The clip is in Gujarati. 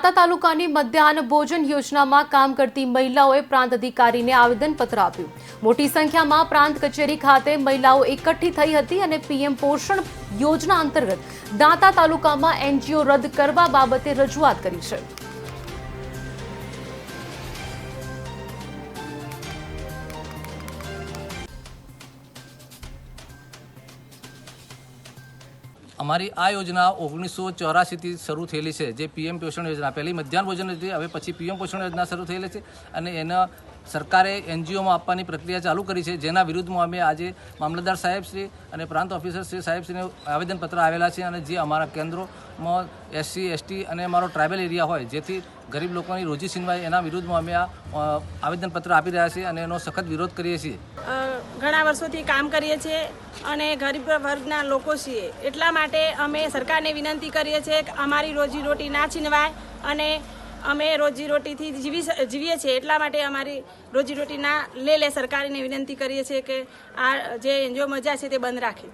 દાંતા તાલુકાની મધ્યાહન ભોજન યોજનામાં કામ કરતી મહિલાઓએ પ્રાંત અધિકારીને આવેદનપત્ર આપ્યું। મોટી સંખ્યામાં પ્રાંત કચેરી ખાતે મહિલાઓ એકઠી થઈ હતી અને પીએમ પોષણ યોજના અંતર્ગત દાંતા તાલુકામાં એનજીઓ રદ કરવા બાબતે રજૂઆત કરી છે। અમારી આ યોजना 1984 થી શરૂ થયેલી છે, જે પીએમ પોષણ યોજના પહેલી મધ્યાહન ભોજન હતી, હવે પછી પીએમ પોષણ યોજના શરૂ થયેલી છે અને એના સરકારે એનજીઓમાં આપવાની પ્રક્રિયા ચાલુ કરી છે, જેના વિરુદ્ધમાં અમે આજે મામલતદાર સાહેબશ્રી અને પ્રાંત ઓફિસર શ્રી સાહેબશ્રીને આવેદનપત્ર આવેલા છે અને જે અમારા કેન્દ્રોમાં એસસી એસટી અને અમારો ટ્રાઇબલ એરિયા હોય, જેથી ગરીબ લોકોની રોજી છીનવાય, એના વિરુદ્ધમાં અમે આ આવેદનપત્ર આપી રહ્યા છીએ અને એનો સખત વિરોધ કરીએ છીએ। ઘણા વર્ષોથી કામ કરીએ છીએ અને ગરીબ વર્ગના લોકો છીએ, એટલા માટે અમે સરકારને વિનંતી કરીએ છીએ કે અમારી રોજીરોટી ના છીનવાય અને અમે રોજીરોટીથી જીવીએ છીએ, એટલા માટે અમારી રોજીરોટી ના લે સરકારને વિનંતી કરીએ છીએ કે આ જે એનજીઓ મજા છે તે બંધ રાખે।